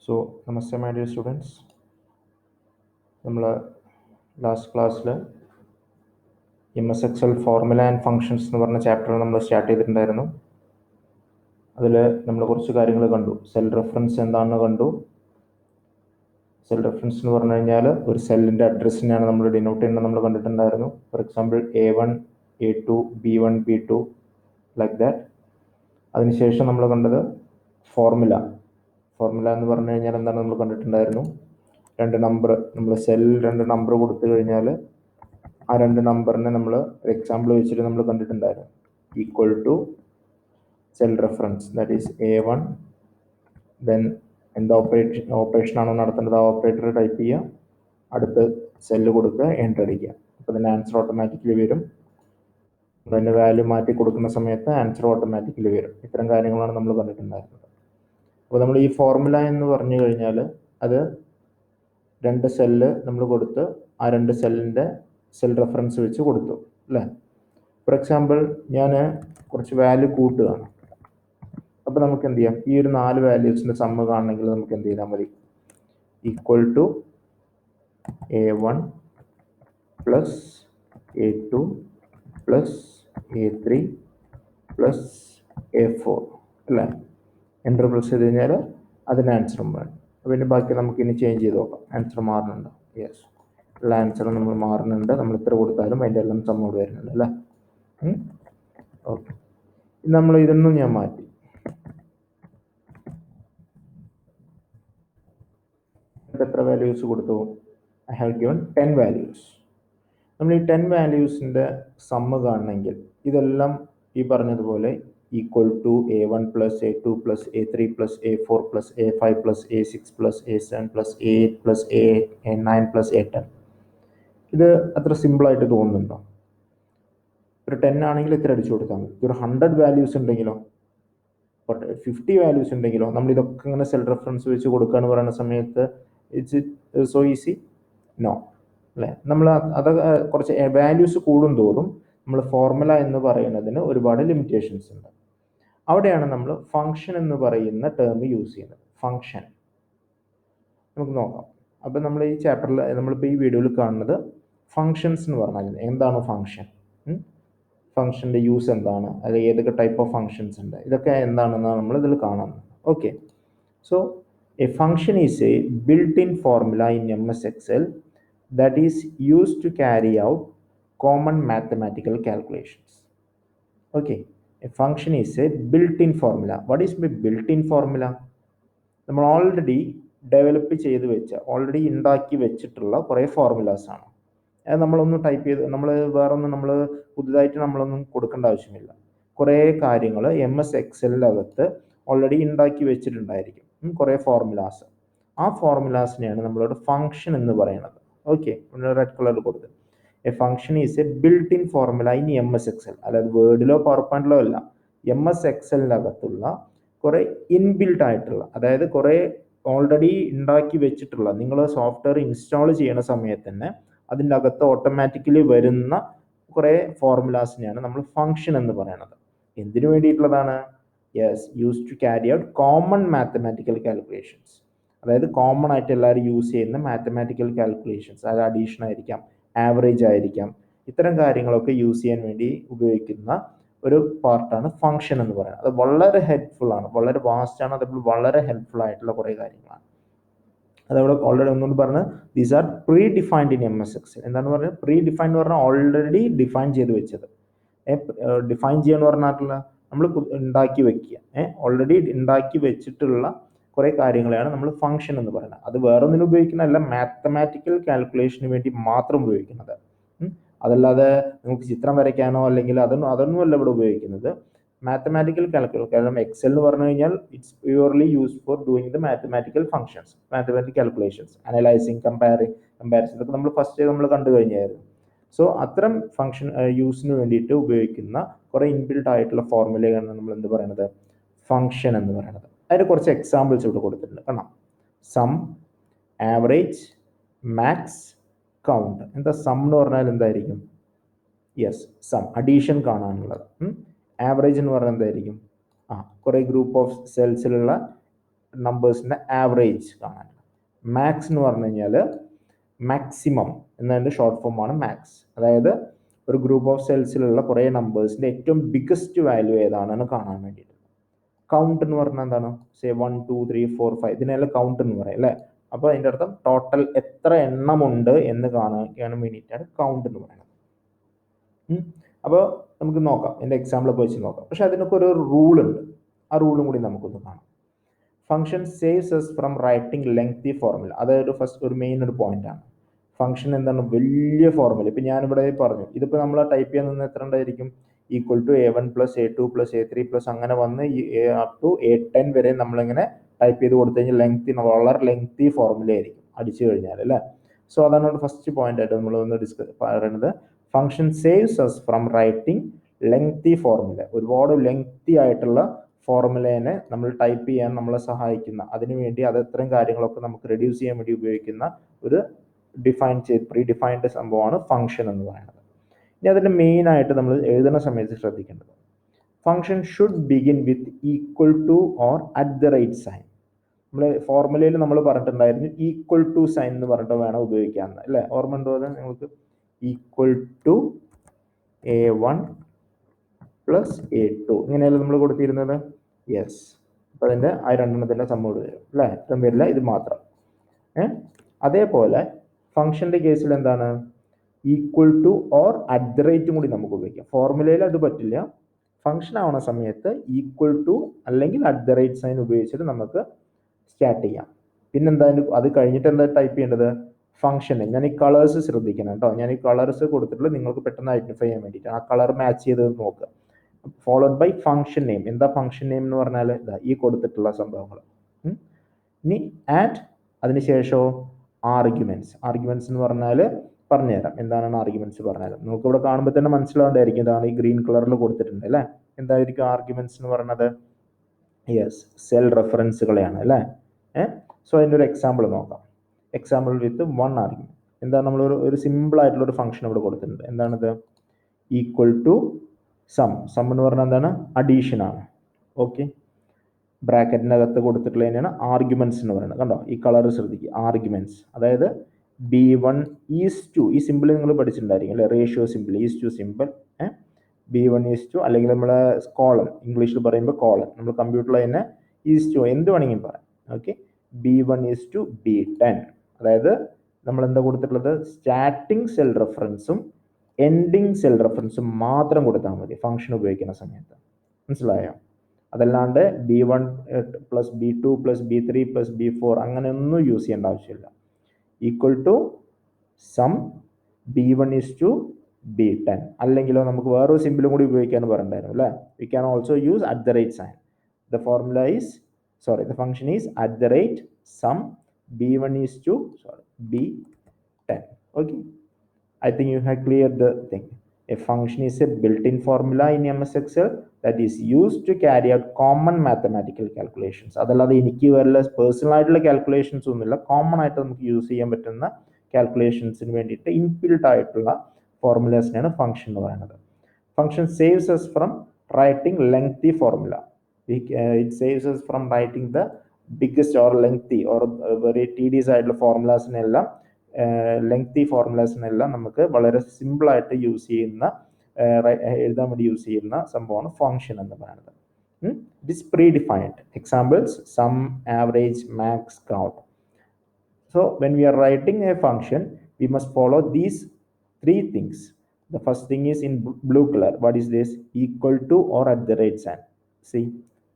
So, namaste my dear students. നമ്മൾ last ക്ലാസ്സിൽ MS Excel formula and functions എന്ന് പറഞ്ഞ ചാപ്റ്റർ നമ്മൾ സ്റ്റാർട്ട് ചെയ്തിട്ടുണ്ടായിരുന്നു. അതിൽ നമ്മൾ കുറച്ച് കാര്യങ്ങൾ കണ്ടു. സെൽ റെഫറൻസ് എന്താണെന്ന് കണ്ടു. സെൽ റെഫറൻസ് എന്ന് പറഞ്ഞു കഴിഞ്ഞാൽ ഒരു സെല്ലിൻ്റെ അഡ്രസ്സിനെയാണ് നമ്മൾ ഡിനോട്ട് ചെയ്യുന്നത് നമ്മൾ കണ്ടിട്ടുണ്ടായിരുന്നു. For example A1, A2, B1, B2 like that. അതിനുശേഷം നമ്മൾ കണ്ടത് ഫോർമുല എന്ന് പറഞ്ഞു കഴിഞ്ഞാൽ എന്താണ് നമ്മൾ കണ്ടിട്ടുണ്ടായിരുന്നു. രണ്ട് നമ്പർ നമ്മൾ സെല്ലിൽ രണ്ട് നമ്പർ കൊടുത്തു കഴിഞ്ഞാൽ ആ രണ്ട് നമ്പറിനെ നമ്മൾ എക്സാമ്പിൾ വെച്ചിട്ട് നമ്മൾ കണ്ടിട്ടുണ്ടായിരുന്നു. Equal to cell reference, that is A1, then എന്ത് ഓപ്പറേഷൻ ആണോ നടത്തേണ്ടത് ആ ഓപ്പറേറ്റർ ടൈപ്പ് ചെയ്യുക, അടുത്ത് സെല്ല് കൊടുക്കുക, എൻ്റർ അടിക്കുക. അപ്പോൾ അതിൻ്റെ ആൻസർ ഓട്ടോമാറ്റിക്കലി വരും. അതിൻ്റെ വാല്യൂ മാറ്റി കൊടുക്കുന്ന സമയത്ത് ആൻസർ ഓട്ടോമാറ്റിക്കലി വരും. ഇത്തരം കാര്യങ്ങളാണ് നമ്മൾ കണ്ടിട്ടുണ്ടായിരുന്നത്. അപ്പോൾ നമ്മൾ ഈ ഫോർമുല എന്ന് പറഞ്ഞു കഴിഞ്ഞാൽ അത് രണ്ട് സെല്ല് നമ്മൾ കൊടുത്ത് ആ രണ്ട് സെല്ലിൻ്റെ സെൽ റെഫറൻസ് വെച്ച് കൊടുത്തു അല്ലേ. ഫോർ എക്സാമ്പിൾ ഞാൻ കുറച്ച് വാല്യൂ കൂട്ടുകയാണ്. അപ്പോൾ നമുക്ക് എന്ത് ചെയ്യാം, ഈ ഒരു 4 വാല്യൂസിൻ്റെ സമ്മ് കാണണമെങ്കിൽ നമുക്ക് എന്ത് ചെയ്താൽ മതി, equal to A1 plus A2 plus A3 plus A4 അല്ലേ. എൻ്റർ പ്രസ് ചെയ്ത് കഴിഞ്ഞാൽ അതിന് ആൻസറും വേണം. അപ്പോൾ പിന്നെ ബാക്കി നമുക്ക് ഇനി ചേഞ്ച് ചെയ്ത് നോക്കാം. ആൻസർ മാറുന്നുണ്ട്, യെസ്, ഉള്ള ആൻസർ നമ്മൾ മാറുന്നുണ്ട്. നമ്മൾ ഇത്ര കൊടുത്താലും അതിൻ്റെ എല്ലാം സമ്മോട് വരുന്നുണ്ട് അല്ലേ. ഓക്കെ, നമ്മൾ ഇതൊന്നും ഞാൻ മാറ്റി. എത്ര വാല്യൂസ് കൊടുത്തു? I have given 10 values. നമ്മൾ ഈ 10 വാല്യൂസിൻ്റെ സമ്മ് കാണണമെങ്കിൽ ഇതെല്ലാം ഈ പറഞ്ഞതുപോലെ equal to A1 plus A2 plus A3 plus A4 plus A5 plus A6 plus A7 plus A8 plus A9 plus A10. ഇത് അത്ര സിമ്പിളായിട്ട് തോന്നുന്നുണ്ടോ? ഒരു 10 ആണെങ്കിൽ ഇത്ര അടിച്ചു കൊടുത്താൽ മതി. ഒരു 100 വാല്യൂസ് ഉണ്ടെങ്കിലോ, 50 വാല്യൂസ് ഉണ്ടെങ്കിലോ, നമ്മൾ ഇതൊക്കെ ഇങ്ങനെ സെൽ റെഫറൻസ് വെച്ച് കൊടുക്കുക എന്ന് പറയുന്ന സമയത്ത് ഇറ്റ്സ് സോ ഈസി? നോ അല്ലേ. നമ്മൾ അത് കുറച്ച് വാല്യൂസ് കൂടും തോറും നമ്മൾ ഫോർമുല എന്ന് പറയുന്നതിന് ഒരുപാട് ലിമിറ്റേഷൻസ് ഉണ്ട്. അവിടെയാണ് നമ്മൾ ഫങ്ഷൻ എന്ന് പറയുന്ന ടേം യൂസ് ചെയ്യുന്നത്. ഫങ്ഷൻ നമുക്ക് നോക്കാം. അപ്പം നമ്മൾ ഈ ചാപ്റ്ററിൽ നമ്മളിപ്പോൾ ഈ വീഡിയോയിൽ കാണുന്നത് ഫങ്ഷൻസ് എന്ന് പറഞ്ഞാൽ എന്താണ് ഫങ്ഷൻ, ഫങ്ഷൻ്റെ യൂസ് എന്താണ്, അത് ഏതൊക്കെ ടൈപ്പ് ഓഫ് ഫങ്ഷൻസ് ഉണ്ട്, ഇതൊക്കെ എന്താണെന്നാണ് നമ്മൾ ഇതിൽ കാണുന്നത്. Okay, so A function is A built in formula in MS Excel that is used to carry out common mathematical calculations. Okay, a function is a built-in formula. What is a built-in formula? നമ്മൾ already develop ചെയ്ത് വെച്ച, already ഉണ്ടാക്കി വെച്ചിട്ടുള്ള കുറേ formulas ആണ്. അത് നമ്മളൊന്നും type ചെയ്ത് നമ്മൾ വേറൊന്നും നമ്മൾ പുതുതായിട്ട് നമ്മളൊന്നും കൊടുക്കേണ്ട ആവശ്യമില്ല. കുറേ കാര്യങ്ങൾ MS Excel'കത്ത് ഓൾറെഡി ഉണ്ടാക്കി വെച്ചിട്ടുണ്ടായിരിക്കും, കുറേ ഫോർമുലാസ്. ആ ഫോർമുലാസിനെയാണ് നമ്മളോട് ഫങ്ഷൻ എന്ന് പറയുന്നത്. ഓക്കെ, റെഡ് കളറിൽ കൊടുത്ത് A function is A built in formula in MS Excel. അതായത് വേർഡിലോ പവർ പോയിന്റിലോ അല്ല, MS Excel'കത്തുള്ള കുറേ ഇൻബിൽട്ട് ആയിട്ടുള്ള, അതായത് കുറേ ഓൾറെഡി ഉണ്ടാക്കി വെച്ചിട്ടുള്ള, നിങ്ങൾ സോഫ്റ്റ്വെയർ ഇൻസ്റ്റാൾ ചെയ്യുന്ന സമയത്ത് തന്നെ അതിൻ്റെ അകത്ത് ഓട്ടോമാറ്റിക്കലി വരുന്ന കുറേ ഫോർമുലാസിനെയാണ് നമ്മൾ ഫങ്ഷൻ എന്ന് പറയുന്നത്. എന്തിനു വേണ്ടിയിട്ടുള്ളതാണ്? Yes, use to carry out common mathematical calculations. അതായത് കോമൺ ആയിട്ട് എല്ലാവരും യൂസ് ചെയ്യുന്ന മാത്തമാറ്റിക്കൽ കാൽക്കുലേഷൻസ്, അത് അഡീഷൻ ആയിരിക്കാം, ആവറേജ് ആയിരിക്കാം, ഇത്തരം കാര്യങ്ങളൊക്കെ യൂസ് ചെയ്യാൻ വേണ്ടി ഉപയോഗിക്കുന്ന ഒരു പാർട്ടാണ് ഫങ്ഷൻ എന്ന് പറയുന്നത്. അത് വളരെ ഹെൽപ്ഫുൾ ആണ്, വളരെ വാസ്റ്റ് ആണ്, അതേപോലെ വളരെ ഹെൽപ്ഫുൾ ആയിട്ടുള്ള കുറേ കാര്യങ്ങളാണ്. അതവിടെ ഓൾറെഡി ഒന്നുകൂടി പറഞ്ഞ്, these are pre defined in MS Excel. എന്താണ് പറഞ്ഞത്? പ്രീ ഡിഫൈൻഡ് എന്ന് പറഞ്ഞാൽ ഓൾറെഡി ഡിഫൈൻ ചെയ്ത് വെച്ചത്. ഡിഫൈൻ ചെയ്യാന്ന് പറഞ്ഞിട്ടുള്ള നമ്മൾ ഉണ്ടാക്കി വെക്കുക, ഓൾറെഡി ഉണ്ടാക്കി വെച്ചിട്ടുള്ള കുറേ കാര്യങ്ങളെയാണ് നമ്മൾ ഫങ്ഷൻ എന്ന് പറയുന്നത്. അത് വേറൊന്നിനും ഉപയോഗിക്കുന്നതല്ല, മാത്തമാറ്റിക്കൽ കാൽക്കുലേഷന് വേണ്ടി മാത്രം ഉപയോഗിക്കുന്നത്. അതല്ലാതെ നമുക്ക് ചിത്രം വരയ്ക്കാനോ അല്ലെങ്കിൽ അതൊന്നുമല്ല ഇവിടെ ഉപയോഗിക്കുന്നത്. Mathematical calculation. കാരണം എക്സൽ എന്ന് പറഞ്ഞു കഴിഞ്ഞാൽ it's purely use for doing the mathematical functions, mathematical calculations, analysing, comparison, ഇതൊക്കെ നമ്മൾ ഫസ്റ്റ് നമ്മൾ കണ്ടു കഴിഞ്ഞായിരുന്നു. സോ അത്തരം ഫങ്ഷൻ യൂസിന് വേണ്ടിയിട്ട് ഉപയോഗിക്കുന്ന കുറേ ഇൻബിൽട്ട് ആയിട്ടുള്ള ഫോർമുലയാണ് നമ്മൾ എന്ത് പറയുന്നത്? ഫങ്ഷൻ എന്ന് പറയുന്നത്. അതിന് കുറച്ച് എക്സാമ്പിൾസ് ഇവിടെ കൊടുത്തിട്ടുണ്ട്, കാണാം. Sum, average, max, count. എന്താ സം എന്ന് പറഞ്ഞാൽ എന്തായിരിക്കും? യെസ്, സം, അഡീഷൻ കാണാനുള്ളത്. ആവറേജ് എന്ന് പറഞ്ഞാൽ എന്തായിരിക്കും? കുറേ ഗ്രൂപ്പ് ഓഫ് സെൽസിലുള്ള നമ്പേഴ്സിൻ്റെ ആവറേജ് കാണാൻ. മാക്സ് എന്ന് പറഞ്ഞു കഴിഞ്ഞാൽ മാക്സിമം എന്നതിൻ്റെ ഷോർട്ട് ഫോമാണ് മാക്സ്. അതായത് ഒരു ഗ്രൂപ്പ് ഓഫ് സെൽസിലുള്ള കുറേ നമ്പേഴ്സിൻ്റെ ഏറ്റവും ബിഗ്ഗസ്റ്റ് വാല്യൂ ഏതാണെന്ന് കാണാൻ വേണ്ടിയിട്ട്. കൗണ്ട് എന്ന് പറഞ്ഞാൽ എന്താണ്? സേ 1 2 3 4 5 ഇതിനെല്ലാം കൗണ്ട് എന്ന് പറയും അല്ലേ. അപ്പോൾ അതിൻ്റെ അർത്ഥം ടോട്ടൽ എത്ര എണ്ണമുണ്ട് എന്ന് കാണാൻ വേണ്ടിയിട്ടാണ് കൗണ്ട് എന്ന് പറയുന്നത്. അപ്പോൾ നമുക്ക് നോക്കാം, എൻ്റെ എക്സാമ്പിളൊക്കെ വെച്ച് നോക്കാം. പക്ഷെ അതിനൊക്കെ ഒരു റൂൾ ഉണ്ട്, ആ റൂളും കൂടി നമുക്കൊന്ന് കാണാം. Function saves us from writing lengthy formula. അതൊരു ഫസ്റ്റ് ഒരു മെയിൻ ഒരു പോയിന്റ് ആണ്. ഫംഗ്ഷൻ എന്താണ്? വലിയ ഫോർമുല. ഇപ്പം ഞാനിവിടെ പറഞ്ഞു, ഇതിപ്പോൾ നമ്മൾ ടൈപ്പ് ചെയ്യാൻ നിന്ന് എത്ര ഉണ്ടായിരിക്കും? Equal to A1 plus A2 plus A3 plus അങ്ങനെ വന്ന് അപ് ടു A10 വരെ നമ്മളിങ്ങനെ ടൈപ്പ് ചെയ്ത് കൊടുത്തു കഴിഞ്ഞാൽ വളരെ ലെങ്തി ഫോർമുല ആയിരിക്കും അടിച്ചു കഴിഞ്ഞാൽ അല്ലേ. സോ അതാണ് ഒരു ഫസ്റ്റ് പോയിന്റ് ആയിട്ട് നമ്മൾ ഒന്ന് ഡിസ്കസ് പറയുന്നത്. Function saves us from writing lengthy formula. ഒരുപാട് ലെങ്തി ആയിട്ടുള്ള ഫോർമുലേനെ നമ്മൾ ടൈപ്പ് ചെയ്യാൻ നമ്മളെ സഹായിക്കുന്ന, അതിനുവേണ്ടി അത് ഇത്രയും കാര്യങ്ങളൊക്കെ നമുക്ക് റെഡ്യൂസ് ചെയ്യാൻ വേണ്ടി ഉപയോഗിക്കുന്ന ഒരു പ്രീ ഡിഫൈൻഡ് സംഭവമാണ് ഫംഗ്ഷൻ എന്ന് പറയുന്നത്. ഇനി അതിൻ്റെ മെയിൻ ആയിട്ട് നമ്മൾ എഴുതുന്ന സമയത്ത് ശ്രദ്ധിക്കേണ്ടത്, function should begin with equal to or at the rate sign. നമ്മൾ ഫോർമുലയിൽ നമ്മൾ പറഞ്ഞിട്ടുണ്ടായിരുന്നു ഈക്വൽ ടു സൈൻ എന്ന് പറഞ്ഞിട്ട് വേണം ഉപയോഗിക്കാൻ അല്ലേ. ഓർമ്മ ഉണ്ടോ അത് നിങ്ങൾക്ക്? Equal to A1 plus A2 ഇങ്ങനെയല്ല നമ്മൾ കൊടുത്തിരുന്നത്? യെസ്. അപ്പോൾ അതിൻ്റെ ആ രണ്ടെണ്ണത്തിൻ്റെ സമ്മോട് വരും അല്ലേ, ഇത്രയും വരില്ല, ഇത് മാത്രം. അതേപോലെ ഫംഗ്ഷൻ്റെ കേസിൽ എന്താണ്? Equal to or at the റേറ്റും കൂടി നമുക്ക് ഉപയോഗിക്കാം. ഫോർമുലയിൽ അത് പറ്റില്ല. ഫംഗ്ഷൻ ആവുന്ന സമയത്ത് ഈക്വൽ ടു അല്ലെങ്കിൽ അറ്റ് ദ റേറ്റ് സൈൻ ഉപയോഗിച്ചിട്ട് നമുക്ക് സ്റ്റാർട്ട് ചെയ്യാം. പിന്നെന്താ, അത് കഴിഞ്ഞിട്ട് എന്താ ടൈപ്പ് ചെയ്യേണ്ടത്? ഫംഗ്ഷന് ഞാൻ ഈ കളേഴ്സ് ശ്രദ്ധിക്കണം കേട്ടോ. ഞാൻ ഈ കളേഴ്സ് കൊടുത്തിട്ടുള്ളത് നിങ്ങൾക്ക് പെട്ടെന്ന് ഐഡന്റിഫൈ ചെയ്യാൻ വേണ്ടിയിട്ടാണ്. ആ കളർ മാച്ച് ചെയ്ത് നോക്കുക. Followed by function name. എന്താ ഫംഗ്ഷൻ നെയിം എന്ന് പറഞ്ഞാൽ ഇതാ ഈ കൊടുത്തിട്ടുള്ള സംഭവങ്ങൾ. ഇനി ആറ്റ്, അതിനുശേഷമോ ആർഗ്യുമെന്റ്സ്. ആർഗ്യുമെന്റ്സ് എന്ന് പറഞ്ഞാൽ പറഞ്ഞുതരാം എന്താണ് ആർഗ്യുമെന്റ്സ് പറഞ്ഞുതരാം. നമുക്ക് ഇവിടെ കാണുമ്പോൾ തന്നെ മനസ്സിലാവേണ്ടായിരിക്കും. ഇതാണ് ഈ ഗ്രീൻ കളറിൽ കൊടുത്തിട്ടുണ്ട് അല്ലേ. എന്തായിരിക്കും ആർഗ്യുമെന്റ്സ് എന്ന് പറയുന്നത്? യെസ്, സെൽ റെഫറൻസുകളെയാണ് അല്ലേ. സോ അതിൻ്റെ ഒരു എക്സാമ്പിൾ നോക്കാം. എക്സാമ്പിൾ വിത്ത് 1 ആർഗ്യുമെന്റ്. എന്താണ്, നമ്മൾ ഒരു സിമ്പിൾ ആയിട്ടുള്ള ഒരു ഫംഗ്ഷൻ ഇവിടെ കൊടുത്തിട്ടുണ്ട്. എന്താണിത്? Equal to some. സം എന്ന് പറഞ്ഞാൽ എന്താണ്? അഡീഷൻ ആണ്. ഓക്കെ, ബ്രാക്കറ്റിനകത്ത് കൊടുത്തിട്ടുള്ള തന്നെയാണ് ആർഗ്യുമെന്റ്സ് എന്ന് പറയുന്നത്. കണ്ടോ, ഈ കളർ ശ്രദ്ധിക്കുക, ആർഗ്യുമെന്റ്സ്. അതായത് B1 ഈസ് ടു, ഈ സിമ്പിൾ നിങ്ങൾ പഠിച്ചിട്ടുണ്ടായിരിക്കും അല്ലേ, ratio symbol, is to symbol. B1 is to, അല്ലെങ്കിൽ നമ്മളെ കോളൻ, ഇംഗ്ലീഷിൽ പറയുമ്പോൾ കോളൻ, നമ്മൾ കമ്പ്യൂട്ടറിൽ തന്നെ ഈസ് ടു എന്ത് വേണമെങ്കിലും പറയാം. Okay, B1 is to B10. അതായത് നമ്മൾ എന്താ കൊടുത്തിട്ടുള്ളത്? സ്റ്റാർട്ടിങ് സെൽ റെഫറൻസും എൻഡിങ് സെൽ റെഫറൻസും മാത്രം കൊടുത്താൽ മതി ഫംഗ്ഷൻ ഉപയോഗിക്കുന്ന സമയത്ത്. മനസ്സിലായോ? അതല്ലാണ്ട് B1 plus B2 plus B3 plus B4 അങ്ങനെയൊന്നും യൂസ് ചെയ്യേണ്ട ആവശ്യമില്ല. Equal to sum B1 is to B10. അല്ലെങ്കിലോ നമുക്ക് വേറൊരു സിമ്പിളും കൂടി ഉപയോഗിക്കാൻ പറഞ്ഞിട്ടുണ്ടായിരുന്നു അല്ലേ. We can also use at the rate sign. The formula is the function is at the rate sum B1 is to B10. Okay, I think you have cleared the thing. A function is a built-in formula in MS Excel that is used to carry out common mathematical calculations. അതല്ലാതെ എനിക്ക് വല്ല personal ആയിട്ടുള്ള calculations ഒന്നുമില്ല, common ആയിട്ട് നമുക്ക് use ചെയ്യാൻ പറ്റുന്ന കാൽക്കുലേഷൻസിന് വേണ്ടിയിട്ട് ഇൻബിൽട്ട് ആയിട്ടുള്ള ഫോർമുലേസിനാണ് ഫംഗ്ഷൻ എന്ന് പറയുന്നത്. Function saves us from writing lengthy formula. It saves us from writing the biggest or lengthy or very tedious ആയിട്ടുള്ള ഫോർമുലാസിനെല്ലാം, ലെങ്തി ഫോർമുലാസിനെല്ലാം നമുക്ക് വളരെ സിമ്പിൾ ആയിട്ട് യൂസ് ചെയ്യുന്ന, എഴുതാൻ വേണ്ടി യൂസ് ചെയ്യുന്ന സംഭവമാണ് ഫംഗ്ഷൻ എന്ന് പറയുന്നത്. It is predefined. Examples: sum, average, max, count. So when we are writing a function, we must follow these 3 things. The first thing is in blue color. What is this? Equal to or at the rate sign. See,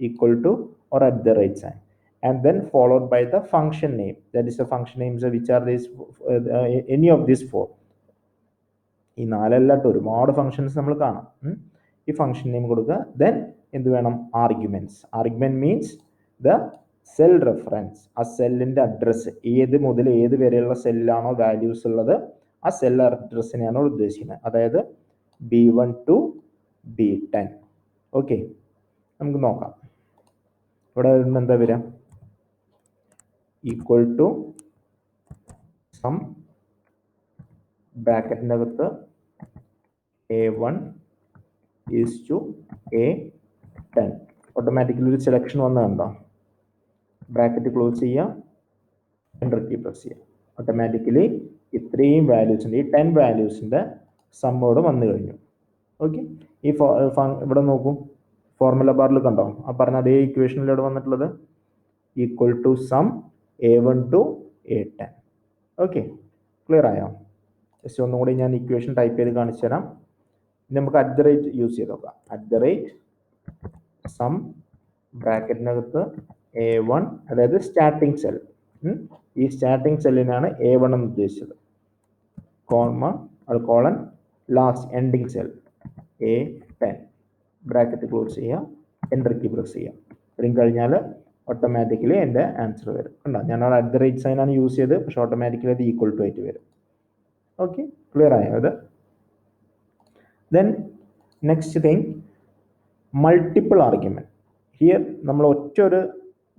equal to or at the rate sign, and then followed by the function name. That is the function names which are this any of these 4. ഈ 4 അല്ലാട്ട് ഒരുപാട് functions നമ്മൾ കാണാം. ഈ function name കൊടുക്കുക. Then എന്ത് വേണം? Arguments. Argument means the cell reference. ആ സെല്ലിന്റെ അഡ്രസ്സ്, ഏത് മുതൽ ഏത് വരെയുള്ള സെല്ലാണോ വാല്യൂസ് ഉള്ളത് ആ സെൽ അഡ്രസ്സിനെയാണ് ഉദ്ദേശിക്കുന്നത്. അതായത് B1 to B10. ഓക്കെ, നമുക്ക് നോക്കാം. ഇവിടെ എന്താ വരിക? ഈക്വൽ ടു സം, ബ്രാക്കറ്റിൻ്റെ അകത്ത് A1 is to A10. Automatically ഒരു സെലക്ഷൻ വന്നതുണ്ടോ? ബ്രാക്കറ്റ് ക്ലോസ് ചെയ്യുക, എൻ്റർ കീ പ്രസ് ചെയ്യുക. ഓട്ടോമാറ്റിക്കലി ഇത്രയും വാല്യൂസിൻ്റെ, ഈ 10 വാല്യൂസിൻ്റെ സമ്മോട് വന്നു കഴിഞ്ഞു. ഓക്കെ, ഈ ഇവിടെ നോക്കൂ, ഫോർമുല ബാറിൽ കണ്ടോ ആ പറഞ്ഞ അതേ ഇക്വേഷനിലൂടെ വന്നിട്ടുള്ളത് equal to sum A1 to A10. Okay, clear ആയോ? ജസ്റ്റ് ഒന്നും കൂടി ഞാൻ ഇക്വേഷൻ ടൈപ്പ് ചെയ്ത് കാണിച്ചു തരാം. നമുക്ക് അറ്റ് ദ റേറ്റ് യൂസ് ചെയ്ത് നോക്കാം. അറ്റ് ദ റേറ്റ് സം ബ്രാക്കറ്റിനകത്ത് A1, അതായത് സ്റ്റാർട്ടിംഗ് സെൽ, ഈ സ്റ്റാർട്ടിംഗ് സെല്ലിനാണ് A1 എന്ന് ഉദ്ദേശിച്ചത്, colon last ending cell A10, bracket close ചെയ്യുക, എൻ്റർ കീ പ്രസ് ചെയ്യുക. ഇത്രയും കഴിഞ്ഞാൽ ഓട്ടോമാറ്റിക്കലി എൻ്റെ ആൻസർ വരും. കണ്ടോ, ഞാൻ അവിടെ അറ്റ് ദ റേറ്റ് സൈനാണ് യൂസ് ചെയ്ത്, പക്ഷെ ഓട്ടോമാറ്റിക്കലി അത് ഈക്വൽ ടു ആയിട്ട് വരും. ഓക്കെ, ക്ലിയർ ആയോ അത്? Then next thing, multiple argument. Here നമ്മൾ ഒറ്റൊരു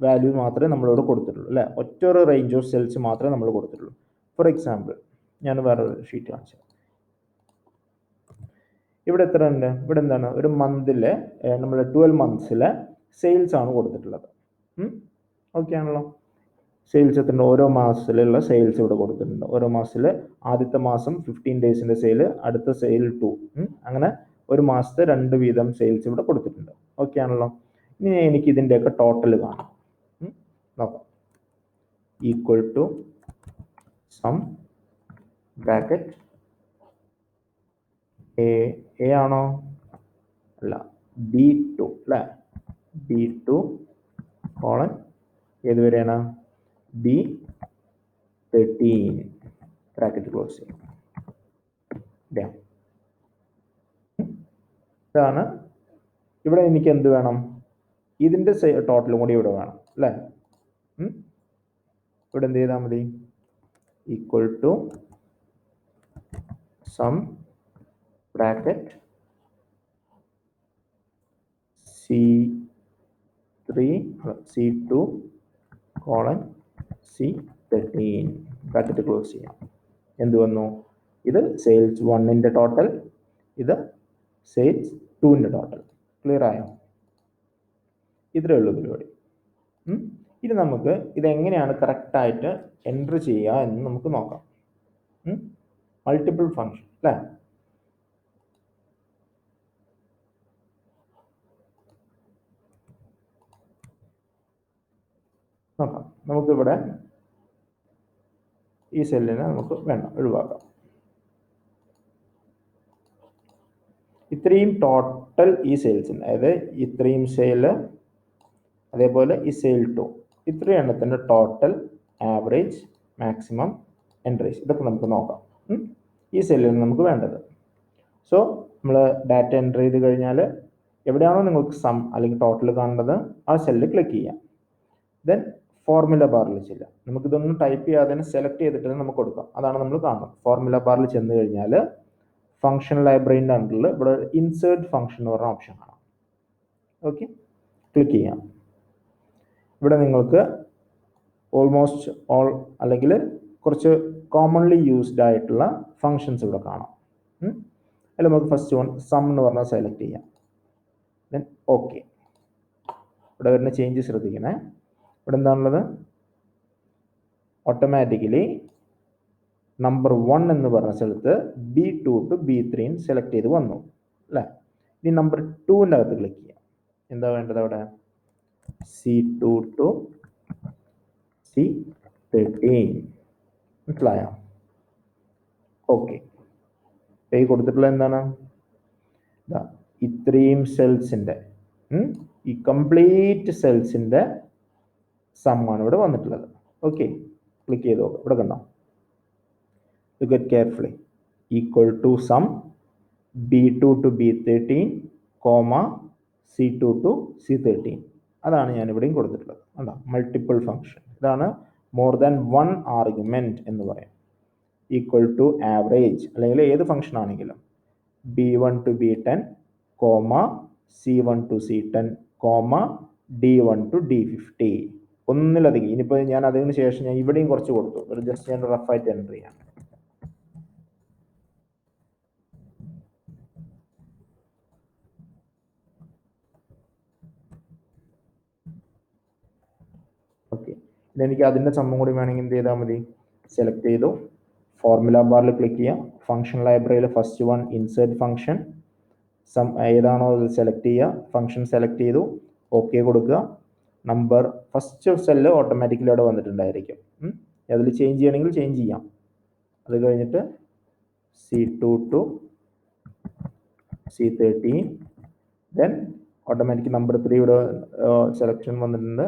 വാല്യൂ മാത്രമേ നമ്മളിവിടെ കൊടുത്തിട്ടുള്ളൂ, അല്ലേ? ഒറ്റൊരു റേഞ്ച് ഓഫ് സെൽസ് മാത്രമേ നമ്മൾ കൊടുത്തിട്ടുള്ളൂ. ഫോർ എക്സാമ്പിൾ, ഞാൻ വേറൊരു ഷീറ്റ് കാണിച്ചു. ഇവിടെ എത്ര ഉണ്ട്? ഇവിടെ എന്താണ്, ഒരു മന്തിലെ നമ്മൾ 12 മന്ത്സിലെ സെയിൽസ് ആണ് കൊടുത്തിട്ടുള്ളത്. ഓക്കെ ആണല്ലോ? സെയിൽസ് എത്ര? ഓരോ മാസത്തിലുള്ള സെയിൽസ് ഇവിടെ കൊടുത്തിട്ടുണ്ട്. ഓരോ മാസത്തിൽ ആദ്യത്തെ മാസം 15 ഡേയ്സിൻ്റെ സെയിൽ, അടുത്ത സെയിൽ 2, അങ്ങനെ ഒരു മാസത്തെ 2 വീതം സെയിൽസ് ഇവിടെ കൊടുത്തിട്ടുണ്ട്. ഓക്കെ ആണല്ലോ? ഇനി എനിക്ക് ഇതിൻ്റെയൊക്കെ ടോട്ടൽ കാണാം. നോക്കാം. Equal to sum bracket A ആണോ? അല്ല, B2, അല്ലേ? B2 കോളൻ ഏത് വരെയാണ്? B13, ബ്രാക്കറ്റ് ക്ലോസ് ചെയ്യും. ഇതാണ്. ഇവിടെ എനിക്ക് എന്ത് വേണം? ഇതിൻ്റെ ടോട്ടലും കൂടി ഇവിടെ വേണം, അല്ലേ? ഇവിടെ എന്ത് ചെയ്താൽ മതി? Equal to sum bracket C2 colon C13, bracket close ചെയ്യാം. എന്ത് വന്നു? ഇത് സെയിൽസ് 1ൻ്റെ ടോട്ടൽ, ഇത് സെയിൽസ് 2ൻ്റെ ടോട്ടൽ. ക്ലിയർ ആയോ? ഇത്രയേ ഉള്ളൂ പരിപാടി. ഇനി നമുക്ക് ഇതെങ്ങനെയാണ് കറക്റ്റായിട്ട് എൻ്റർ ചെയ്യുക എന്ന് നമുക്ക് നോക്കാം. മൾട്ടിപ്പിൾ ഫങ്ഷൻ, അല്ലേ? നോക്കാം. നമുക്കിവിടെ ഈ സെല്ലിനെ നമുക്ക് വേണ്ട, ഒഴിവാക്കാം. ഇത്രയും ടോട്ടൽ ഈ സെയിൽസിന്, അതായത് ഇത്രയും സെയില്, അതേപോലെ ഈ സെയിൽ 2, ഇത്രയും എണ്ണത്തിൻ്റെ ടോട്ടൽ, ആവറേജ്, മാക്സിമം, എൻട്രീസ്, ഇതൊക്കെ നമുക്ക് നോക്കാം. ഈ സെല്ലിന് നമുക്ക് വേണ്ടത്. സോ നമ്മൾ ഡാറ്റ എൻ്റർ ചെയ്ത് കഴിഞ്ഞാൽ എവിടെയാണോ നിങ്ങൾക്ക് സം അല്ലെങ്കിൽ ടോട്ടൽ കാണേണ്ടത് ആ സെല്ലിൽ ക്ലിക്ക് ചെയ്യാം. ദെൻ ഫോർമുല ബാറിൽ ചെല്ലാം. നമുക്കിതൊന്നും ടൈപ്പ് ചെയ്യാതെ തന്നെ സെലക്ട് ചെയ്തിട്ട് നമുക്ക് കൊടുക്കാം. അതാണ് നമ്മൾ കാണുന്നത്. ഫോർമുല ബാറിൽ ചെന്ന് കഴിഞ്ഞാൽ ഫംഗ്ഷൻ ലൈബ്രറിൻ്റെ അണ്ടറിൽ ഇവിടെ ഇൻസേർട്ട് ഫംഗ്ഷൻ എന്ന് പറഞ്ഞ ഓപ്ഷൻ കാണാം. ഓക്കെ, ക്ലിക്ക് ചെയ്യാം. ഇവിടെ നിങ്ങൾക്ക് ഓൾമോസ്റ്റ് ഓൾ അല്ലെങ്കിൽ കുറച്ച് കോമൺലി യൂസ്ഡ് ആയിട്ടുള്ള ഫങ്ഷൻസ് ഇവിടെ കാണാം. അതിൽ നമുക്ക് ഫസ്റ്റ് വൺ സം എന്ന് പറഞ്ഞാൽ സെലക്ട് ചെയ്യാം. Then okay. ഇവിടെ വരുന്ന ചേഞ്ച് ശ്രദ്ധിക്കണേ. ഇവിടെ എന്താണുള്ളത്? ഓട്ടോമാറ്റിക്കലി നമ്പർ 1 എന്ന് പറഞ്ഞ സ്ഥലത്ത് B2 to B3 സെലക്ട് ചെയ്ത് വന്നു, അല്ലേ? ഇനി നമ്പർ 2ൻ്റെ അകത്ത് ക്ലിക്ക് ചെയ്യാം. എന്താ വേണ്ടത് അവിടെ? C2 to C13. മനസ്സിലായോ? ഓക്കെ. പേ കൊടുത്തിട്ടുള്ള എന്താണ്? ഇത്രയും സെൽസിൻ്റെ, ഈ കംപ്ലീറ്റ് സെൽസിൻ്റെ സമ്മാണ് ഇവിടെ വന്നിട്ടുള്ളത്. ഓക്കെ, ക്ലിക്ക് ചെയ്ത് നോക്കാം. ഇവിടെ കണ്ടോ? Look at carefully. Equal to sum B2 to B13, C2 to C13. അതാണ് ഞാൻ ഇവിടെയും കൊടുത്തിട്ടുള്ളത്. കണ്ടോ? Multiple function. ഇതാണ് മോർ ദാൻ 1 ആർഗ്യുമെന്റ് എന്ന് പറയാം. ഈക്വൽ ടു ആവറേജ്, അല്ലെങ്കിൽ ഏത് ഫംഗ്ഷൻ ആണെങ്കിലും B1 to B10, C1 to C10, D1 to D50. ഒന്നിലധികം. ഇനിയിപ്പോൾ ഞാൻ അതിന് ശേഷം ഞാൻ ഇവിടെയും കുറച്ച് കൊടുത്തു. ഒരു ജസ്റ്റ് ഞാൻ റഫായിട്ട് എൻ്റർ ചെയ്യാം. എനിക്ക് അതിൻ്റെ സമ്മും കൂടി വേണമെങ്കിൽ എന്ത് ചെയ്താൽ മതി, സെലക്ട് ചെയ്തു, ഫോർമുല ബാറിൽ ക്ലിക്ക് ചെയ്യാം, ഫംഗ്ഷൻ ലൈബ്രറിയിൽ first one insert function, sum ഏതാണോ അത് സെലക്ട് ചെയ്യുക, ഫംഗ്ഷൻ സെലക്ട് ചെയ്തു, ഓക്കെ കൊടുക്കുക, നമ്പർ ഫസ്റ്റ് സെല്ല് ഓട്ടോമാറ്റിക്കലി അവിടെ വന്നിട്ടുണ്ടായിരിക്കും. അതിൽ ചേഞ്ച് ചെയ്യണമെങ്കിൽ ചേഞ്ച് ചെയ്യാം. അത് കഴിഞ്ഞിട്ട് C2 to C13, then automatic number 3 ഇവിടെ സെലക്ഷൻ വന്നിട്ടുണ്ട്,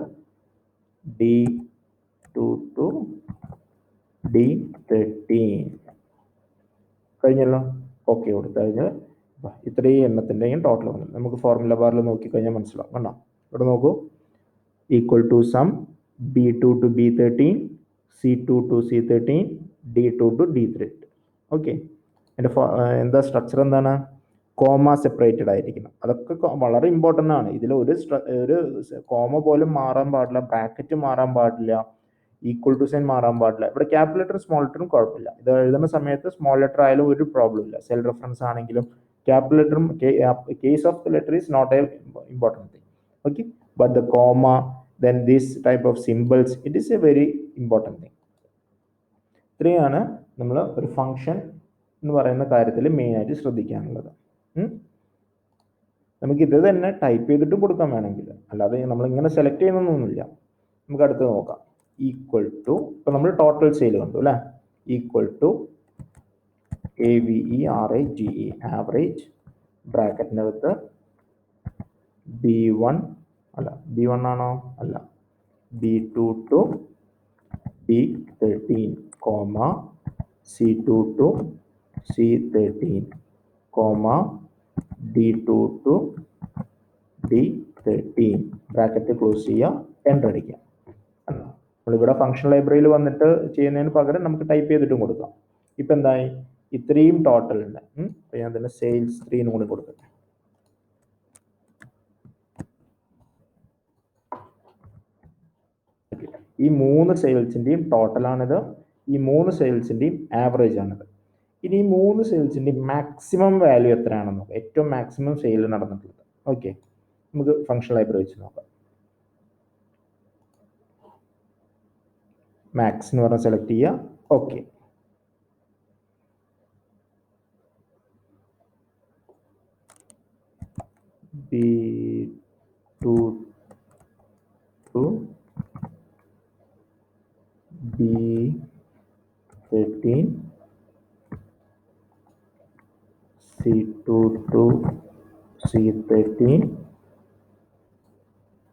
D2 to D13 കഴിഞ്ഞല്ലോ. ഓക്കെ കൊടുത്തു കഴിഞ്ഞാൽ ഇത്രയും എണ്ണത്തിൻ്റെയും ടോട്ടൽ വന്നു. നമുക്ക് ഫോർമുല ബാറിൽ നോക്കിക്കഴിഞ്ഞാൽ മനസ്സിലാവും. കണ്ടോ, ഇവിടെ നോക്കൂ, equal to sum B2 to B13, C2 to C13, D2 to D13. Okay, എൻ്റെ എന്താ സ്ട്രക്ചർ എന്താണ്, കോമ സെപ്പറേറ്റഡ് ആയിരിക്കണം. അതൊക്കെ വളരെ ഇമ്പോർട്ടൻ്റ് ആണ്. ഇതിൽ ഒരു കോമ പോലും മാറാൻ പാടില്ല, ബ്രാക്കറ്റ് മാറാൻ പാടില്ല, ഈക്വൽ ടു സൈൻ മാറാൻ പാടില്ല. ഇവിടെ ക്യാപിറ്റൽ ലെറ്റർ സ്മോൾ ലെറ്ററും കുഴപ്പമില്ല. ഇത് എഴുതുന്ന സമയത്ത് സ്മോൾ ലെറ്റർ ആയാലും ഒരു പ്രോബ്ലം ഇല്ല. സെൽ റെഫറൻസ് ആണെങ്കിലും ക്യാപിറ്റൽ ലെറ്ററും case of the letter is not an important thing. Okay, but the comma, then this type of symbols, it is a very important thing. ഇത്രയാണ് നമ്മൾ ഒരു ഫംഗ്ഷൻ എന്ന് പറയുന്ന കാര്യത്തിൽ മെയിനായിട്ട് ശ്രദ്ധിക്കാനുള്ളത്. നമുക്ക് ഇത് തന്നെ ടൈപ്പ് ചെയ്തിട്ടും കൊടുക്കാൻ വേണമെങ്കിൽ, അല്ലാതെ നമ്മൾ ഇങ്ങനെ സെലക്ട് ചെയ്യുന്നൊന്നുമില്ല. നമുക്ക് അടുത്ത് നോക്കാം. ഈക്വൽ ടു, ഇപ്പം നമ്മൾ ടോട്ടൽ സെയിൽ കണ്ടു അല്ലേ, ഈക്വൽ ടു AVERAGE, ആവറേജ്, ബ്രാക്കറ്റിനകത്ത് B1 അല്ല, B1 ആണോ, അല്ല, B2 to B13, comma C2 to C13, comma D2 to D13, bracket close ചെയ്യുക, എൻ്റർ അടിക്കുക. നമ്മളിവിടെ ഫംഗ്ഷൻ ലൈബ്രറിയിൽ വന്നിട്ട് ചെയ്യുന്നതിന് പകരം നമുക്ക് ടൈപ്പ് ചെയ്തിട്ടും കൊടുക്കാം. ഇപ്പം എന്തായി, ഇത്രയും ടോട്ടൽ ഉണ്ട്. അപ്പം ഞാൻ തന്നെ സെയിൽസ് 3 കൂടി കൊടുക്കട്ടെ. ഈ 3 സെയിൽസിൻ്റെയും ടോട്ടലാണിത്, ഈ 3 സെയിൽസിൻ്റെയും ആവറേജ് ആണിത്. ഇനി ഈ 3 സെയിൽസിൻ്റെയും മാക്സിമം വാല്യൂ എത്രയാണെന്ന് നോക്കാം, ഏറ്റവും മാക്സിമം സെയിൽ നടന്നിട്ടുള്ളത്. ഓക്കെ, നമുക്ക് ഫംഗ്ഷൻ ലൈബ്രറി വെച്ച് നോക്കാം. മാക്സ് എന്ന് പറഞ്ഞാൽ സെലക്ട് ചെയ്യുക, okay. B2 to B13, C2 to C13,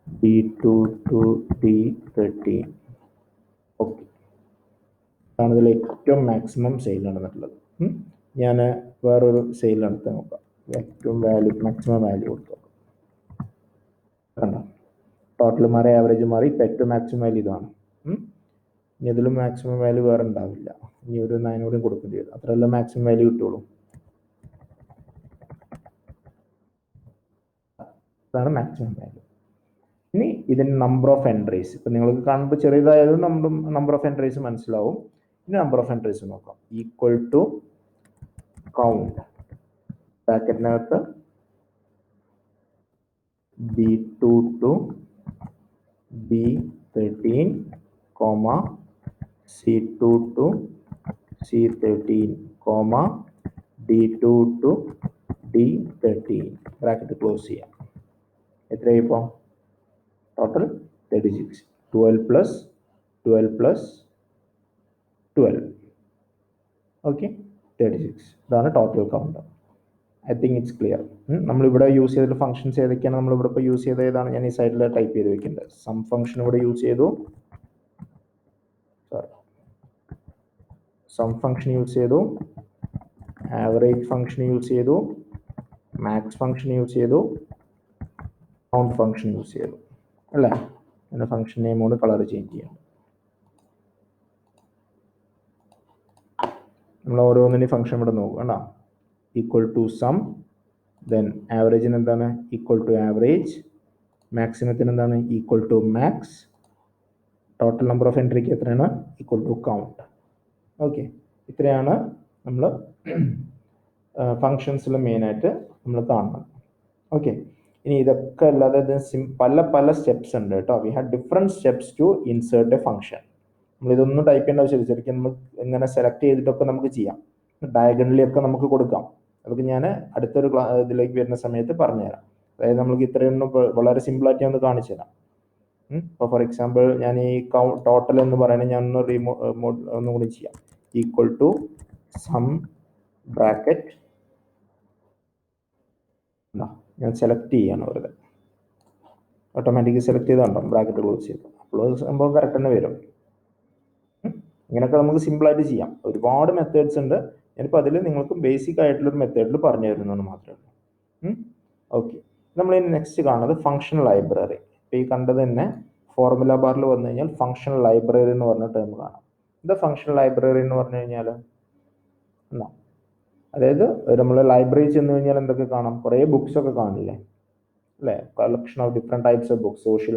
D2 to D13. Okay, ആണ് ഇതിൽ ഏറ്റവും മാക്സിമം സെയിൽ നടന്നിട്ടുള്ളത്. ഞാൻ വേറൊരു സെയിൽ നടത്തി നോക്കാം. ഏറ്റവും വാല്യൂ, മാക്സിമം വാല്യൂ കൊടുത്തു നോക്കാം. കണ്ടോ, ടോട്ടൽ മാറി, ആവറേജ് മാറി, ഇപ്പം ഏറ്റവും മാക്സിമം വാല്യൂ ഇതാണ്. ഇനി ഇതിലും മാക്സിമം വാല്യൂ വേറെ ഉണ്ടാവില്ല. ഇനി ഒരു 9 കൂടി കൊടുക്കേണ്ടി വരും, അത്രയെല്ലാം മാക്സിമം വാല്യൂ കിട്ടുള്ളൂ. അതാണ് മാക്സിമം വാല്യൂ. ഇനി ഇതിന് നമ്പർ ഓഫ് എൻട്രീസ്, ഇപ്പം നിങ്ങൾക്ക് കാണുമ്പോൾ ചെറിയതായാലും നമ്പർ ഓഫ് എൻട്രീസ് മനസ്സിലാവും. ഇനി നമ്പർ ഓഫ് എൻട്രീസ് നോക്കാം. ഈക്വൽ ടു കൗണ്ട്, ബ്രാക്കറ്റിനകത്ത് B2 to B13, comma C2 to C13, comma D2 to D13, bracket close ചെയ്യാം. എത്രയായി ഇപ്പോൾ ടോട്ടൽ? 36. 12 plus 12 plus 12. ഓക്കെ, 36. ഇതാണ് total count. I think it's clear. നമ്മളിവിടെ use ചെയ്തിട്ടുള്ള ഫംഗ്ഷൻസ് ഏതൊക്കെയാണ്, നമ്മളിവിടെ ഇപ്പോൾ യൂസ് ചെയ്ത ഏതാണ്, ഞാൻ ഈ സൈഡിൽ ടൈപ്പ് ചെയ്ത് വെക്കേണ്ടത്. സം ഫംഗ്ഷൻ ഇവിടെ യൂസ് ചെയ്തു, സം ഫംഗ്ഷൻ യൂസ് ചെയ്തു, ആവറേജ് ഫംഗ്ഷൻ യൂസ് ചെയ്തു, മാക്സ് ഫംഗ്ഷൻ യൂസ് ചെയ്തു, കൗണ്ട് ഫംഗ്ഷൻ യൂസ് ചെയ്തു അല്ലേ. പിന്നെ ഫംഗ്ഷൻ നെയിമോട് കളർ ചേഞ്ച് ചെയ്യാം. നമ്മൾ ഓരോന്നിനും ഫംഗ്ഷൻ ഇവിടെ നോക്കുക. കണ്ടോ, ഈക്വൽ ടു സം, ദെൻ ആവറേജിന് എന്താണ്, ഈക്വൽ ടു ആവറേജ്, മാക്സിമത്തിന് എന്താണ്, equal to max, total number of എൻട്രിക്ക് എത്രയാണ്, ഈക്വൽ ടു കൗണ്ട്. ഓക്കെ, ഇത്രയാണ് നമ്മൾ ഫങ്ഷൻസിൽ മെയിനായിട്ട് നമ്മൾ കാണുന്നത്. ഓക്കെ, ഇനി ഇതൊക്കെ അല്ലാതെ പല പല സ്റ്റെപ്സ് ഉണ്ട് കേട്ടോ. We have different steps to insert a function. നമ്മളിതൊന്നും ടൈപ്പ് ചെയ്യേണ്ട ആവശ്യമില്ല, ശരിക്കും നമുക്ക് ഇങ്ങനെ സെലക്ട് ചെയ്തിട്ടൊക്കെ നമുക്ക് ചെയ്യാം. ഡയഗണലി ഒക്കെ നമുക്ക് കൊടുക്കാം. അതൊക്കെ ഞാൻ അടുത്തൊരു ഇതിലേക്ക് വരുന്ന സമയത്ത് പറഞ്ഞുതരാം. അതായത് നമുക്ക് ഇത്രയൊന്നും വളരെ സിമ്പിളായിട്ട് ഞാൻ ഒന്ന് കാണിച്ചു തരാം. ഇപ്പോൾ ഫോർ എക്സാമ്പിൾ ഞാൻ ഈ ടോട്ടൽ എന്ന് പറയുന്നത് ഞാൻ ഒന്ന് ഒന്നും കൂടി ചെയ്യാം. ഈക്വൽ ടു സം ബ്രാക്കറ്റ്, ഞാൻ സെലക്ട് ചെയ്യാണ് വെറുതെ, ഓട്ടോമാറ്റിക്കലി സെലക്ട് ചെയ്താണ്ടോ ബ്രാക്കറ്റ് ക്ലോസ് ചെയ്തു. അപ്പോൾ സംഭവം കറക്റ്റ് തന്നെ വരും. ഇങ്ങനെയൊക്കെ നമുക്ക് സിമ്പിളായിട്ട് ചെയ്യാം. ഒരുപാട് മെത്തേഡ്സ് ഉണ്ട്. ഞാനിപ്പോൾ അതിൽ നിങ്ങൾക്ക് ബേസിക് ആയിട്ടുള്ളൊരു മെത്തേഡിൽ പറഞ്ഞു തരുന്നത് മാത്രമേ ഉള്ളൂ. ഓക്കെ, നമ്മൾ ഇനി നെക്സ്റ്റ് കാണുന്നത് ഫംഗ്ഷൻ ലൈബ്രറി. ഇപ്പോൾ ഈ കണ്ടത് തന്നെ ഫോർമുല ബാറിൽ വന്നു കഴിഞ്ഞാൽ ഫംഗ്ഷൻ ലൈബ്രറി എന്ന് പറഞ്ഞ ടേം കാണാം. എന്താ ഫംഗ്ഷൻ ലൈബ്രറി എന്ന് പറഞ്ഞു കഴിഞ്ഞാൽ എന്നാ, അതായത് നമ്മൾ ലൈബ്രറി ചെന്ന് കഴിഞ്ഞാൽ എന്തൊക്കെ കാണാം? കുറേ ബുക്സ് ഒക്കെ കാണില്ലേ അല്ലേ? Collection of different types of books. Social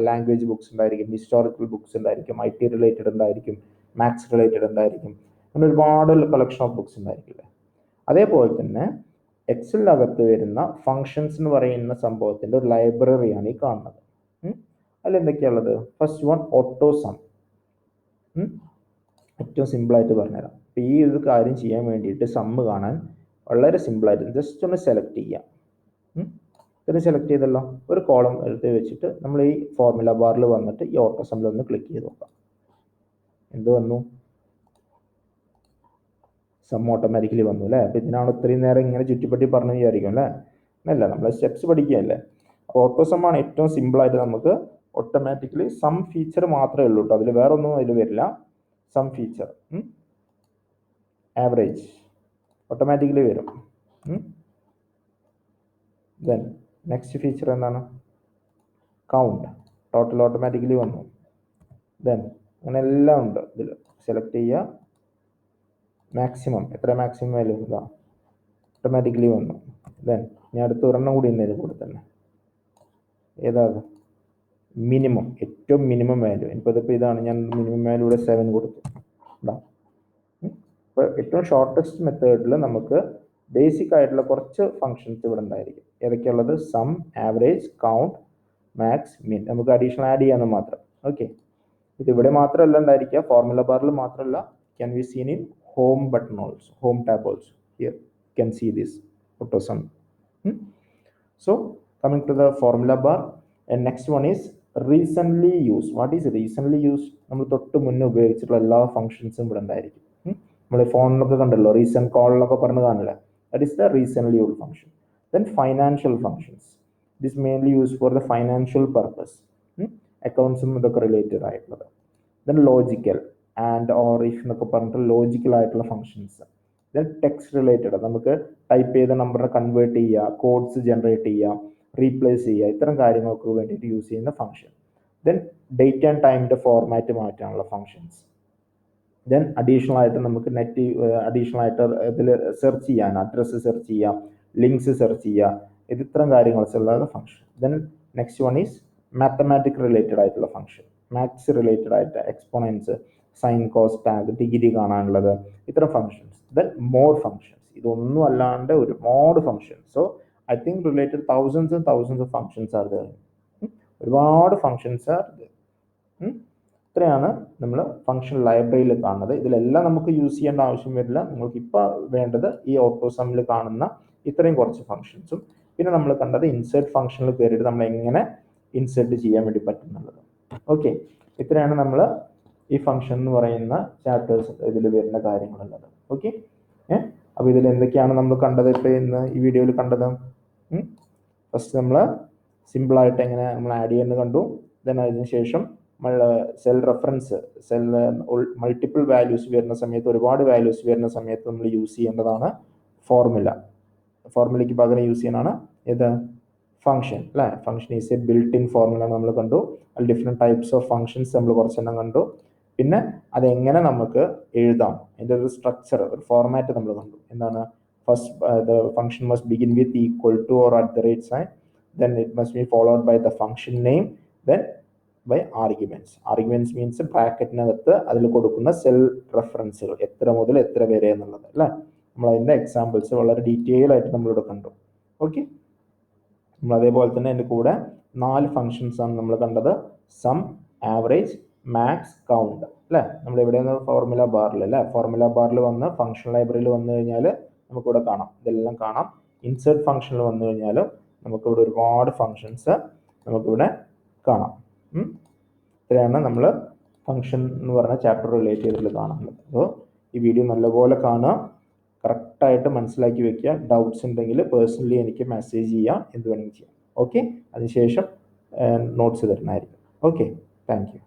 language books ഉണ്ടായിരിക്കും, ഹിസ്റ്റോറിക്കൽ ബുക്സ് ഉണ്ടായിരിക്കും, IT റിലേറ്റഡ് ഉണ്ടായിരിക്കും, മാത്സ് റിലേറ്റഡ് ഉണ്ടായിരിക്കും, അങ്ങനെ ഒരുപാട് കളക്ഷൻ ഓഫ് ബുക്സ് ഉണ്ടായിരിക്കില്ലേ? അതേപോലെ തന്നെ എക്സലിനകത്ത് വരുന്ന ഫങ്ഷൻസ് എന്ന് പറയുന്ന സംഭവത്തിൻ്റെ ഒരു ലൈബ്രറിയാണ് ഈ കാണുന്നത്. അതിലെന്തൊക്കെയുള്ളത്? First one autosum. ഏറ്റവും സിമ്പിളായിട്ട് പറഞ്ഞുതരാം. അപ്പോൾ ഈ ഒരു കാര്യം ചെയ്യാൻ വേണ്ടിയിട്ട് സമ്മ് കാണാൻ വളരെ സിമ്പിളായിട്ട് ജസ്റ്റ് ഒന്ന് സെലക്ട് ചെയ്യാം. ഇത് സെലക്ട് ചെയ്തല്ലോ, ഒരു കോളം എടുത്ത് വെച്ചിട്ട് നമ്മൾ ഈ ഫോർമുല ബാറിൽ വന്നിട്ട് ഈ ഓട്ടോസമ്മിൽ ഒന്ന് ക്ലിക്ക് ചെയ്ത് നോക്കാം. എന്ത് വന്നു? സം ഓട്ടോമാറ്റിക്കലി വന്നു അല്ലേ? അപ്പോൾ ഇതിനാണ് ഇത്രയും നേരം ഇങ്ങനെ ചുറ്റിപ്പറ്റി പറഞ്ഞു വിചാരിക്കും അല്ലേ? അല്ല, നമ്മൾ സ്റ്റെപ്സ് പഠിക്കുകയല്ലേ. അപ്പോൾ ഓട്ടോസം ആണ് ഏറ്റവും സിമ്പിളായിട്ട് നമുക്ക് ഓട്ടോമാറ്റിക്കലി സം ഫീച്ചർ മാത്രമേ ഉള്ളൂ കേട്ടോ. അതിൽ വേറെ ഒന്നും അതിൽ വരില്ല. സം ഫീച്ചർ, ആവറേജ് ഓട്ടോമാറ്റിക്കലി വരും. ദെൻ നെക്സ്റ്റ് ഫീച്ചർ എന്താണ്? കൗണ്ട്, ടോട്ടൽ ഓട്ടോമാറ്റിക്കലി വന്നു. ദെൻ അങ്ങനെ എല്ലാം ഉണ്ട്. ഇതിൽ സെലക്ട് ചെയ്യുക, മാക്സിമം എത്ര മാക്സിമം വാല്യൂ ഇതാ ഓട്ടോമാറ്റിക്കലി വന്നു. ദെൻ ഞാൻ അടുത്ത് ഒരെണ്ണം കൂടി ഉണ്ട് കൂടെ തന്നെ. ഏതാ? മിനിമം, ഏറ്റവും മിനിമം വാല്യൂ. ഇപ്പോൾ ഇതാണ്, ഞാൻ മിനിമം വാല്യൂ ഇവിടെ 7 കൊടുത്തു. അപ്പോൾ ഏറ്റവും ഷോർട്ടസ്റ്റ് മെത്തേഡിൽ നമുക്ക് ബേസിക് ആയിട്ടുള്ള കുറച്ച് ഫങ്ഷൻസ് ഇവിടെ ഉണ്ടായിരിക്കും. ഏതൊക്കെയുള്ളത്? സം, ആവറേജ്, കൗണ്ട്, മാക്സ്, മിൻ. നമുക്ക് അഡീഷണൽ ആഡ് ചെയ്യാമെന്ന് മാത്രം. ഓക്കെ, ഇത് ഇവിടെ മാത്രമല്ല ഉണ്ടായിരിക്കുക, ഫോർമുല ബാറിൽ മാത്രമല്ല, can be seen in home button also, home tab also. Here can see this autosum. So coming to the formula bar, and next one is recently used. What is recently used? നമ്മൾ തൊട്ട് മുന്നേ ഉപയോഗിച്ചിട്ടുള്ള എല്ലാ ഫങ്ഷൻസും ഇവിടെ ഉണ്ടായിരിക്കും. നമ്മൾ ഫോണിലൊക്കെ കണ്ടല്ലോ, റീസെന്റ് കോളിലൊക്കെ പറഞ്ഞ് കാണില്ല. That is the recently used function. Then financial functions. It is mainly used for the financial purpose. അക്കൗണ്ട്സും ഇതൊക്കെ റിലേറ്റഡ് ആയിട്ടുള്ളത്. Then logical, and or if എന്നൊക്കെ പറഞ്ഞിട്ട് ലോജിക്കൽ ആയിട്ടുള്ള ഫങ്ഷൻസ്. ദെൻ ടെക്സ്റ്റ് റിലേറ്റഡ്, നമുക്ക് ടൈപ്പ് ചെയ്ത നമ്പറിനെ കൺവേർട്ട് ചെയ്യുക, കോഡ്സ് ജനറേറ്റ് ചെയ്യുക, റീപ്ലേസ് ചെയ്യുക, ഇത്തരം കാര്യങ്ങൾക്ക് വേണ്ടിയിട്ട് യൂസ് ചെയ്യുന്ന ഫങ്ഷൻ. ദെൻ ഡേറ്റ് ആൻഡ് ടൈമിൻ്റെ ഫോർമാറ്റ് മാറ്റാനുള്ള ഫങ്ഷൻസ്. ദെൻ അഡീഷണൽ ആയിട്ട് നമുക്ക് നെറ്റ് അഡീഷണൽ ആയിട്ട് ഇതിൽ സെർച്ച് ചെയ്യാൻ, അഡ്രസ്സ് സെർച്ച് ചെയ്യാം, ലിങ്ക്സ് സെർച്ച് ചെയ്യുക, ഇത് ഇത്തരം കാര്യങ്ങളുള്ള function. Then next one is mathematic related ആയിട്ടുള്ള ഫങ്ഷൻ. മാത്സ് റിലേറ്റഡ് ആയിട്ട് exponents, sine, cos, tag, degree കാണാനുള്ളത്, ഇത്തരം ഫങ്ഷൻസ്. Then more functions. ഇതൊന്നും അല്ലാണ്ട് ഒരുപാട് functions. So I think related thousands and thousands of functions are there. ഒരുപാട് functions are there. ഇത്രയാണ് നമ്മൾ ഫങ്ഷൻ ലൈബ്രറിയിൽ കാണുന്നത്. ഇതിലെല്ലാം നമുക്ക് യൂസ് ചെയ്യേണ്ട ആവശ്യം വരില്ല. നിങ്ങൾക്ക് ഇപ്പോൾ വേണ്ടത് ഈ ഓട്ടോസമ്മിൽ കാണുന്ന ഇത്രയും കുറച്ച് ഫങ്ഷൻസും, പിന്നെ നമ്മൾ കണ്ടത് ഇൻസേർട്ട് ഫങ്ഷനിൽ കയറിയിട്ട് നമ്മൾ എങ്ങനെ ഇൻസേർട്ട് ചെയ്യാൻ വേണ്ടി പറ്റുന്നുള്ളത്. ഓക്കെ, ഇത്രയാണ് നമ്മൾ ഈ ഫങ്ഷൻ എന്ന് പറയുന്ന ചാപ്റ്റേഴ്സ് ഇതിൽ വരുന്ന കാര്യങ്ങളുള്ളത്. ഓക്കെ, അപ്പോൾ ഇതിൽ എന്തൊക്കെയാണ് നമ്മൾ കണ്ടത് ഇപ്പോൾ ഇന്ന് ഈ വീഡിയോയിൽ കണ്ടത്? ഫസ്റ്റ് നമ്മൾ സിമ്പിളായിട്ട് എങ്ങനെ നമ്മൾ ആഡ് ചെയ്യുന്നത് കണ്ടു. ദെൻ അതിനുശേഷം cell reference, cell multiple values വരുന്ന സമയത്ത്, ഒരുപാട് വാല്യൂസ് വരുന്ന സമയത്ത് നമ്മൾ യൂസ് ചെയ്യേണ്ടതാണ് ഫോർമുല. ഫോർമുലയ്ക്ക് പകരം യൂസ് ചെയ്യാനാണ് ഏത്? ഫംഗ്ഷൻ അല്ലേ? Function is A built in formula നമ്മൾ കണ്ടു. അതിൽ ഡിഫറെൻറ്റ് ടൈപ്സ് ഓഫ് ഫംഗ്ഷൻസ് നമ്മൾ കുറച്ചെണ്ണം കണ്ടു. പിന്നെ അതെങ്ങനെ നമുക്ക് എഴുതാം, അതിൻ്റെ ഒരു സ്ട്രക്ചർ, ഒരു ഫോർമാറ്റ് നമ്മൾ കണ്ടു. എന്താണ്? First the function must begin with equal to or at the rate sign, then it must be followed by the function name, then by arguments. Arguments means ബ്രാക്കറ്റിനകത്ത് അതിൽ കൊടുക്കുന്ന സെൽ റെഫറൻസുകൾ, എത്ര മുതൽ എത്ര വരെ എന്നുള്ളത് അല്ലേ? നമ്മൾ അതിൻ്റെ എക്സാമ്പിൾസ് വളരെ ഡീറ്റെയിൽ ആയിട്ട് നമ്മളിവിടെ കണ്ടു. ഓക്കെ, നമ്മൾ അതേപോലെ തന്നെ അതിൻ്റെ കൂടെ 4 ഫങ്ഷൻസ് ആണ് നമ്മൾ കണ്ടത്. സം, ആവറേജ്, മാക്സ്, കൗണ്ട് അല്ലേ. നമ്മൾ എവിടെയാണ് ഫോർമുല ബാറിൽ അല്ലേ, ഫോർമുല ബാറിൽ വന്ന് ഫംഗ്ഷൻ ലൈബ്രറിയിൽ വന്നു കഴിഞ്ഞാൽ നമുക്കിവിടെ കാണാം, ഇതെല്ലാം കാണാം. ഇൻസേർട്ട് ഫംഗ്ഷനിൽ വന്നു കഴിഞ്ഞാലും നമുക്കിവിടെ ഒരുപാട് ഫങ്ഷൻസ് നമുക്കിവിടെ കാണാം. ഇത്രയാണ് നമ്മൾ ഫംഗ്ഷൻ എന്ന് പറഞ്ഞ ചാപ്റ്റർ റിലേറ്റ് ചെയ്തിട്ട് കാണുന്നത്. അപ്പോൾ ഈ വീഡിയോ നല്ലപോലെ കാണുക, കറക്റ്റായിട്ട് മനസ്സിലാക്കി വെക്കുക. ഡൗട്ട്സ് ഉണ്ടെങ്കിൽ പേഴ്സണലി എനിക്ക് മെസ്സേജ് ചെയ്യാം, എന്ത് വേണമെങ്കിൽ ചെയ്യാം. ഓക്കെ, അതിനുശേഷം നോട്ട്സ് തരുന്നതായിരിക്കും. Okay, thank you.